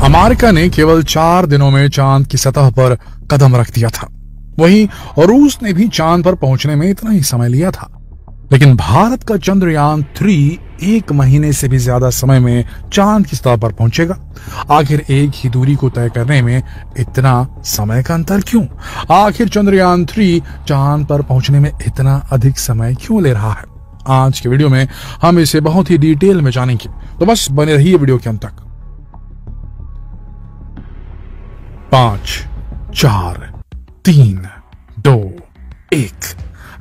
America ने केवल 4 दिनों में चांद की सतह पर कदम रख दिया था। वहीं रूस ने भी चांद पर पहुंचने में इतना ही समय लिया था। लेकिन भारत का चंद्रयान 3 1 महीने से भी ज्यादा समय में चांद की सतह पर पहुंचेगा। आखिर एक ही दूरी को तय करने में इतना समय का अंतर क्यों? आखिर चंद्रयान 3 चांद पर पहुंचने में इतना अधिक समय क्यों ले रहा है? आज के वीडियो में हम इसे बहुत ही डिटेल में जानेंगे, तो बस बने रहिए वीडियो के अंत तक। 5, 4, 3, 2, 1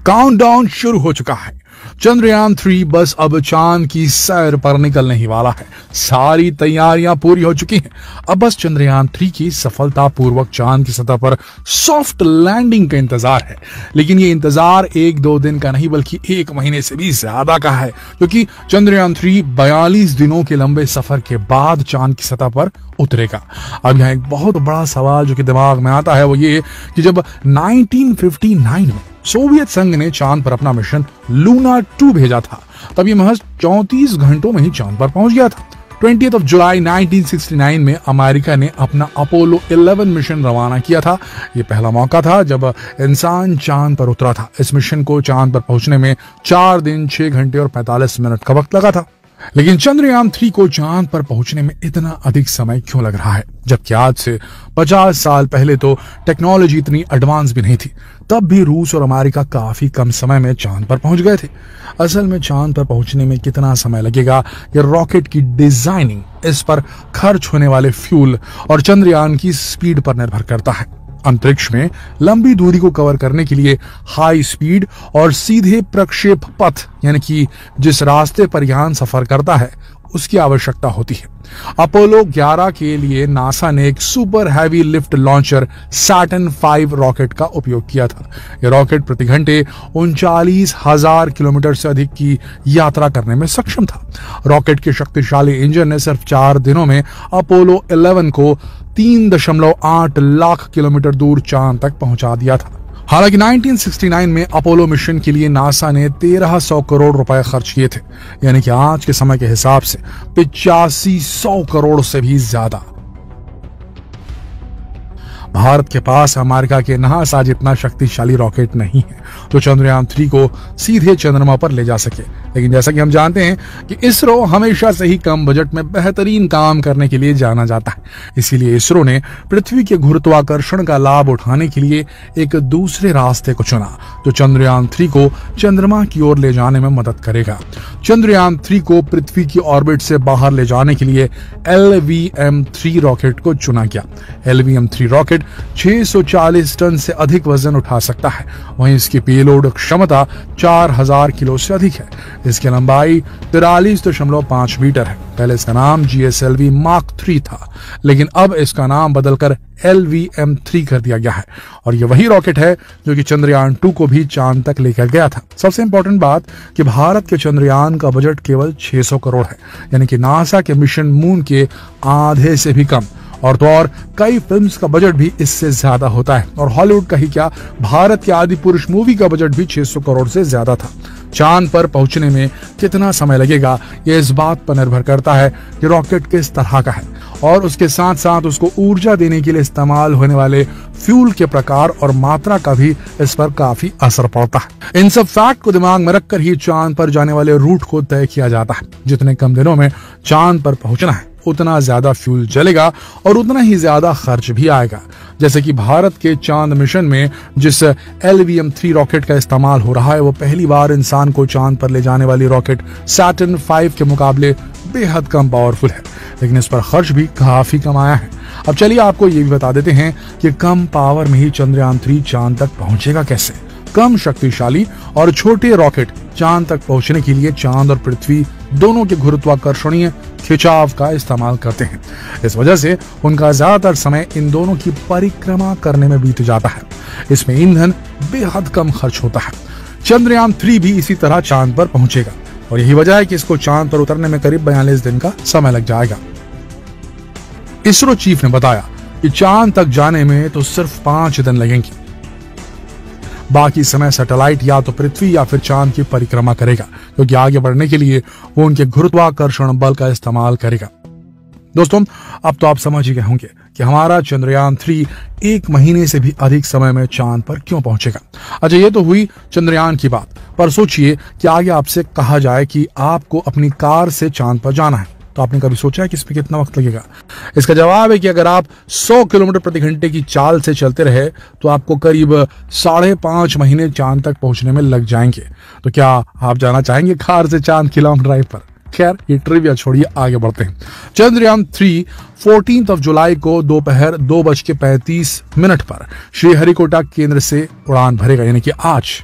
काउंटडाउन शुरू हो चुका है। चंद्रयान 3 बस अब चांद की सैर पर निकलने ही वाला है। सारी तैयारियां पूरी हो चुकी हैं। अब बस चंद्रयान 3 की सफलतापूर्वक चांद की सतह पर सॉफ्ट लैंडिंग का इंतजार है। लेकिन ये इंतजार 1-2 दिन का नहीं बल्कि 1 महीने से भी ज्यादा का है, क्योंकि चंद्रयान 3 42 दिनों के लंबे सफर के बाद चांद की सतह पर उतरेगा। अब यहाँ एक बहुत बड़ा सवाल जो कि दिमाग में आता है वो ये कि जब 1959 में सोवियत संघ ने चांद पर अपना मिशन लूना 2 भेजा था, तब ये महज 34 घंटों में ही चांद पर पहुंच गया था। 20 जुलाई 1969 में अमेरिका ने अपना अपोलो 11 मिशन रवाना किया था। ये पहला मौका था जब इंसान चांद पर उतरा था। इस मिशन को चांद पर पहुंचने में 4 दिन 6 घंटे और 45 मिनट का वक्त लगा था। लेकिन चंद्रयान 3 को चांद पर पहुंचने में इतना अधिक समय क्यों लग रहा है, जबकि आज से 50 साल पहले तो टेक्नोलॉजी इतनी एडवांस भी नहीं थी। तब भी रूस और अमेरिका काफी कम समय में चांद पर पहुंच गए थे। असल में चांद पर पहुंचने में कितना समय लगेगा, ये रॉकेट की डिजाइनिंग, इस पर खर्च होने वाले फ्यूल और चंद्रयान की स्पीड पर निर्भर करता है। अंतरिक्ष में लंबी दूरी को कवर करने के लिए हाई स्पीड और सीधे प्रक्षेप पथ, यानी कि जिस रास्ते पर यान सफर करता है उसकी आवश्यकता होती है। अपोलो 11 के लिए नासा ने एक super heavy lift launcher Saturn 5 rocket का उपयोग किया था। यह रॉकेट प्रति घंटे 39,000 किलोमीटर से अधिक की यात्रा करने में सक्षम था। रॉकेट के शक्तिशाली इंजन ने सिर्फ 4 दिनों में अपोलो 11 को 3.8 लाख किलोमीटर दूर चांद तक पहुंचा दिया था। हालांकि 1969 में अपोलो मिशन के लिए नासा ने 1300 करोड़ रुपए खर्च किए थे, यानी कि आज के समय के हिसाब से 8500 करोड़ से भी ज्यादा। भारत के पास अमेरिका के नासा जितना शक्तिशाली रॉकेट नहीं है जो चंद्रयान 3 को सीधे चंद्रमा पर ले जा सके। लेकिन जैसा कि हम जानते हैं कि इसरो हमेशा से ही कम बजट में बेहतरीन काम करने के लिए जाना जाता है। इसीलिए इसरो ने पृथ्वी के गुरुत्वाकर्षण का लाभ उठाने के लिए एक दूसरे रास्ते को चुना जो चंद्रयान 3 को चंद्रमा की ओर ले जाने में मदद करेगा। चंद्रयान 3 को पृथ्वी की ऑर्बिट से बाहर ले जाने के लिए LVM-3 रॉकेट को चुना गया। LVM-3 रॉकेट 640 टन से अधिक वजन उठा सकता है। वहीं इसकी पेलोड क्षमता 4000 किलो से अधिक है। इसकी लंबाई 43.5 मीटर है। पहले इसका नाम GSLV Mark 3 था, लेकिन अब इसका नाम बदलकर LVM-3 कर दिया गया है। और ये वही रॉकेट है जो कि चंद्रयान 2 को भी चांद तक लेकर गया था। सबसे इंपॉर्टेंट बात कि भारत के चंद्रयान का बजट केवल 600 करोड़ है, यानी कि नासा के मिशन मून के आधे से भी कम। और तो और कई फिल्म्स का बजट भी इससे ज्यादा होता है। और हॉलीवुड का ही क्या, भारत के आदि पुरुष मूवी का बजट भी 600 करोड़ से ज्यादा था। चांद पर पहुंचने में कितना समय लगेगा यह इस बात पर निर्भर करता है कि रॉकेट किस तरह का है और उसके साथ साथ उसको ऊर्जा देने के लिए इस्तेमाल होने वाले फ्यूल के प्रकार और मात्रा का भी इस पर काफी असर पड़ता है। इन सब फैक्ट को दिमाग में रखकर ही चांद पर जाने वाले रूट को तय किया जाता है। जितने कम दिनों में चांद पर पहुंचना है उतना ज्यादा फ्यूल जलेगा और उतना ही ज्यादा खर्च भी आएगा। जैसे कि भारत के चांद मिशन में जिस LVM-3 रॉकेट का इस्तेमाल हो रहा है वो पहली बार इंसान को चांद पर ले जाने वाली रॉकेट सैटर्न 5 के मुकाबले बेहद कम पावरफुल है, लेकिन इस पर खर्च भी काफी कम आया है। अब चलिए आपको ये भी बता देते हैं कि कम पावर में ही चंद्रयान 3 चांद तक पहुंचेगा कैसे। कम शक्तिशाली और छोटे रॉकेट चांद तक पहुंचने के लिए चांद और पृथ्वी दोनों के गुरुत्वाकर्षणीय खिंचाव का इस्तेमाल करते हैं। इस वजह से उनका ज्यादातर समय इन दोनों की परिक्रमा करने में बीत जाता है। इसमें ईंधन बेहद कम खर्च होता है। चंद्रयान 3 भी इसी तरह चांद पर पहुंचेगा और यही वजह है कि इसको चांद पर उतरने में करीब 42 दिन का समय लग जाएगा। इसरो चीफ ने बताया कि चांद तक जाने में तो सिर्फ 5 दिन लगेंगे। बाकी समय सैटेलाइट या तो पृथ्वी या फिर चांद की परिक्रमा करेगा, क्योंकि आगे बढ़ने के लिए वो उनके गुरुत्वाकर्षण बल का इस्तेमाल करेगा। दोस्तों, अब तो आप समझ ही गए होंगे कि हमारा चंद्रयान 3 1 महीने से भी अधिक समय में चांद पर क्यों पहुंचेगा। अच्छा, ये तो हुई चंद्रयान की बात, पर सोचिए कि आगे आपसे कहा जाए कि आपको अपनी कार से चांद पर जाना है, तो आपने कभी सोचा है कि इसमें कितना वक्त लगेगा? इसका जवाब है कि अगर आप 100 किलोमीटर प्रति घंटे की चाल से चलते रहे तो आपको करीब 5.5 महीने चांद तक पहुंचने में लग जाएंगे। तो क्या आप जाना चाहेंगे कार से चांद की लॉन्ग ड्राइव पर? खैर, ये ट्रिविया छोड़िए, आगे बढ़ते हैं। चंद्रयान 3 14 जुलाई को दोपहर 2:35 पर श्रीहरिकोटा केंद्र से उड़ान भरेगा, यानी कि आज।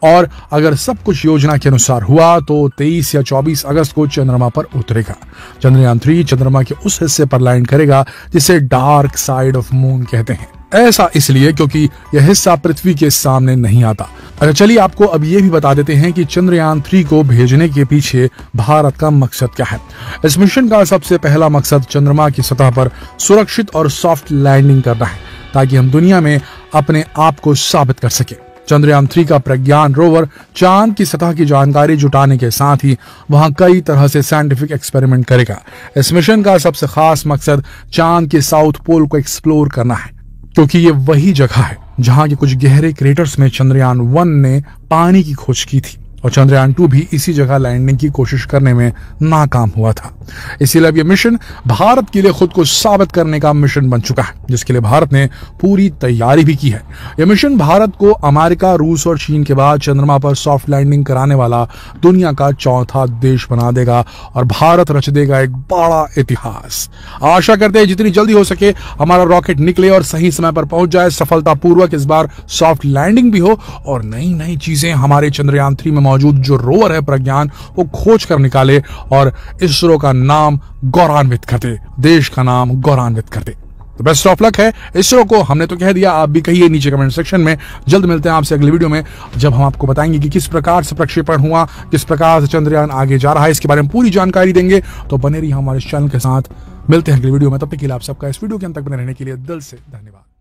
और अगर सब कुछ योजना के अनुसार हुआ तो 23 या 24 अगस्त को चंद्रमा पर उतरेगा। चंद्रयान 3 चंद्रमा के उस हिस्से पर लैंड करेगा जिसे डार्क साइड ऑफ मून कहते हैं। ऐसा इसलिए क्योंकि यह हिस्सा पृथ्वी के सामने नहीं आता। अच्छा, चलिए आपको अब ये भी बता देते हैं कि चंद्रयान 3 को भेजने के पीछे भारत का मकसद क्या है। इस मिशन का सबसे पहला मकसद चंद्रमा की सतह पर सुरक्षित और सॉफ्ट लैंडिंग करना है, ताकि हम दुनिया में अपने आप को साबित कर सके। चंद्रयान 3 का प्रज्ञान रोवर चांद की सतह की जानकारी जुटाने के साथ ही वहां कई तरह से साइंटिफिक एक्सपेरिमेंट करेगा। इस मिशन का सबसे खास मकसद चांद के साउथ पोल को एक्सप्लोर करना है, क्योंकि ये वही जगह है जहां के कुछ गहरे क्रेटर्स में चंद्रयान 1 ने पानी की खोज की थी, और चंद्रयान 2 भी इसी जगह लैंडिंग की कोशिश करने में नाकाम हुआ था। इसीलिए अब यह मिशन भारत के लिए खुद को साबित करने का मिशन बन चुका है, जिसके लिए भारत ने पूरी तैयारी भी की है। यह मिशन भारत को अमेरिका, रूस और चीन के बाद चंद्रमा पर सॉफ्ट लैंडिंग कराने वाला दुनिया का चौथा देश बना देगा, और भारत रच देगा एक बड़ा इतिहास। आशा करते हैं जितनी जल्दी हो सके हमारा रॉकेट निकले और सही समय पर पहुंच जाए, सफलतापूर्वक इस बार सॉफ्ट लैंडिंग भी हो और नई नई चीजें हमारे चंद्रयान 3 में मौजूद जो रोवर है प्रज्ञान, वो खोज कर निकाले और इसरो का नाम गौरवान्वित कर दे, देश का नाम गौरवान्वित कर दे। तो बेस्ट ऑफ लक है इसरो को। हमने तो कह दिया, आप भी कहिए नीचे कमेंट सेक्शन में। जल्द मिलते हैं आपसे अगली वीडियो में, जब हम आपको बताएंगे कि किस प्रकार से प्रक्षेपण हुआ, किस प्रकार से चंद्रयान आगे जा रहा है, इसके बारे में पूरी जानकारी देंगे। तो बने रहिए हमारे चैनल के साथ। मिलते हैं अगली वीडियो में, तब तक के लिए आप सबका इस वीडियो के अंत तक बने रहने के लिए दिल से धन्यवाद।